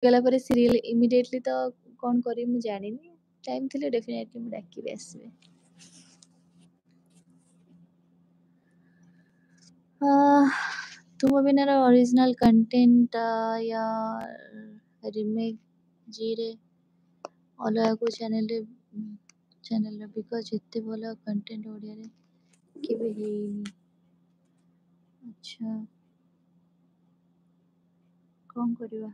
गला पर serial immediately तो कौन करी मु जानिनी टाइम थिले डेफिनेटली मु डाकिबे आसबे तुम बिना ओरिजिनल कंटेंट या रिमेक जीरे अलग को चैनल बिकज एते भल कंटेंट ओडिया रे केबे हेनी अच्छा कौन करवा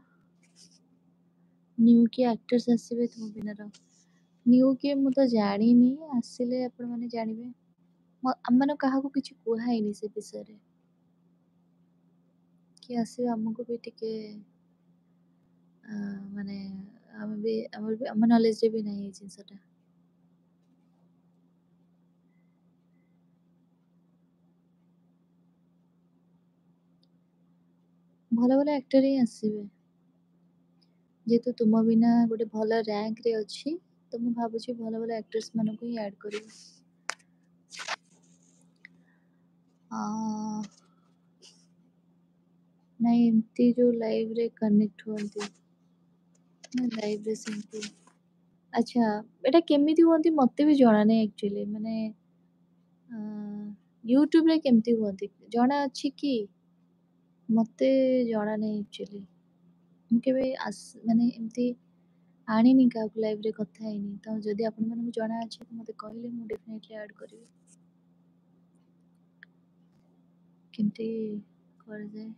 न्यू के एक्टर्स आसबे तुम बिना न्यू के मु तो जानी आसिले आपण माने जानिबे आम मान क्या किसी कहनी से विषय रे कि आसबे हमको भी टिके माने आम नॉलेज रे भी नहीं जिनसटा भल भल एक्टर ही आसबे जेहेतु तुम बिना गोटे भल रैंक रे अच्छी तो मुझे भावुँ भल भल एक्टर्स मानक ही ऐड कर नहीं एमती जो लाइव रे कनेक्ट होती लाइव रे सेमती अच्छा एटा केमिति होती मते भी जाना नहीं एक्चुअली माने यूट्यूब रे केमती होती जाना अच्छी कि मते जाना नहीं एक्चुअली मुझे माने एमती आनी क्या लाइव रे कथा है तो जदि आपण मानक जाना अच्छे तो मते कहले मु डेफिनेटली ऐड करी केमती कर जाए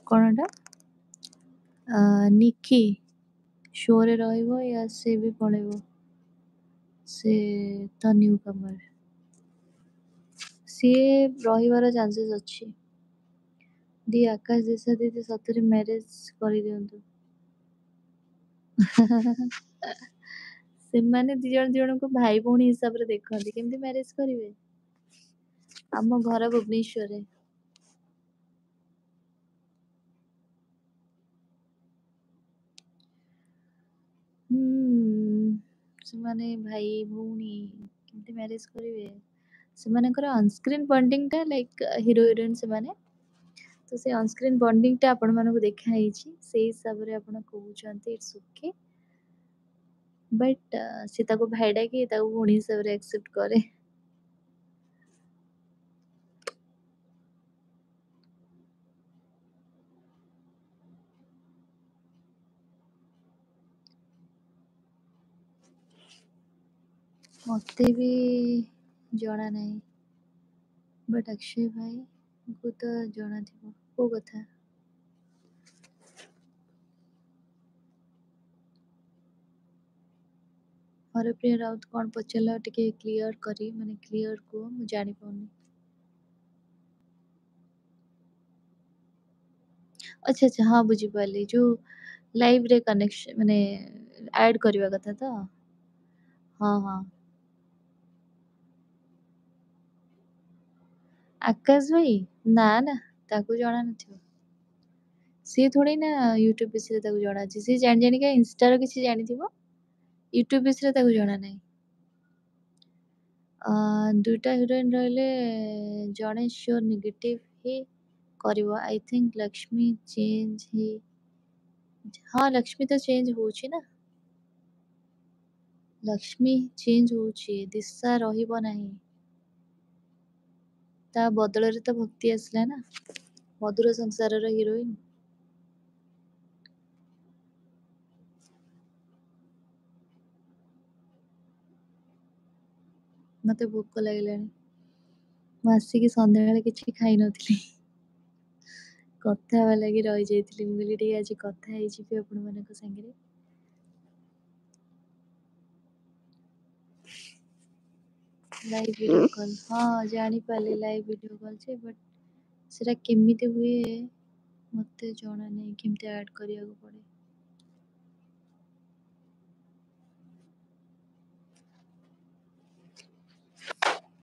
कौनटा निकी शो रे रहइबो या से भी पळेबो से तो न्यू कमर सी रहिबार चांसेस अच्छी दी आकाश दिशा दीदी सतरे मैरिज कर दियंतु ସେମାନେ ଦି ଜଣଙ୍କୁ ଭାଇ ଭଉଣୀ ହିସାବରେ ଦେଖନ୍ତି କେମିତି ମ୍ୟାରେଜ କରିବେ ଆମ ଘର ଭୁବନେଶ୍ୱରରେ ସେମାନେ ଭାଇ ଭଉଣୀ କେମିତି ମ୍ୟାରେଜ କରିବେ ସେମାନଙ୍କର ଅନସ୍କ୍ରିନ୍ ବଣ୍ଡିଙ୍ଗ ଟା ଲାଇକ୍ ହିରୋ ହିରୋଇନ ସେମାନେ ତ ସେ ଅନସ୍କ୍ରିନ୍ ବଣ୍ଡିଙ୍ଗ ଟା ଆପଣମାନଙ୍କୁ ଦେଖା ହେଇଛି ସେଇ ହିସାବରେ ଆପଣ କହୁଛନ୍ତି ଇଟ୍ସ ଓକେ ବଟ୍ ସେ ତାକୁ ଭାଇ ଡାକି ତାକୁ ଭଉଣୀ ହିସାବରେ ଆକ୍ସେପ୍ଟ କରେ मते भी जଣା ନାହିଁ बट अक्षय भाई को तो जଣା थिबो को कथा हरप्रिया राउत कौन पचारा टिके क्लियर करी माने क्लियर को मु जानि पाउनी अच्छा अच्छा हाँ बुझी पाली जो लाइव रे कनेक्शन माने ऐड करबा कथा तो हाँ हाँ आकाश भाई ना ना ताको जଣା नथिबो सी थोड़ी ना यूट्यूब विषय ताको जଣା अछि सी जानि जानि का इंस्टा रो किछि जानि थिबो यूट्यूब विषय ताको जଣା नाही दुईटा हिरोइन रहले जणे श्योर नेगेटिव ही करिवो आई थिंक लक्ष्मी चेंज ही हाँ लक्ष्मी तो चेंज होची ना लक्ष्मी चेंज होची दिशा रहिबो नाही ता बदଳରେ ତ ଭକ୍ତି ଆସିଲା ନା ମଧୁର ସଂସାରର ହିରୋଇନ ମତେ ଭୋକ ଲାଗିଲାଣି ମୁଁ ଆସିକି ସନ୍ଧ୍ୟାବେଳେ କିଛି ଖାଇ ନଥିଲି କଥା ହେବା ଲାଗି ରହିଯାଇଥିଲି ମୁଁ କହିଲି ଟିକେ ଆଜି କଥା ହେଇଯିବି ଆପଣମାନଙ୍କ ସାଙ୍ଗରେ ଲାଇଭ୍ ଭିଡ଼ିଓ କଲ୍ ହଁ ଜାଣିପାରିଲି ଲାଇଭ୍ ଭିଡ଼ିଓ କଲ୍ ଯେ ବଟ୍ ସେଟା କେମିତି ହୁଏ ମତେ ଜଣା ନାହିଁ କେମିତି ଆଡ୍ କରିବାକୁ ପଡେ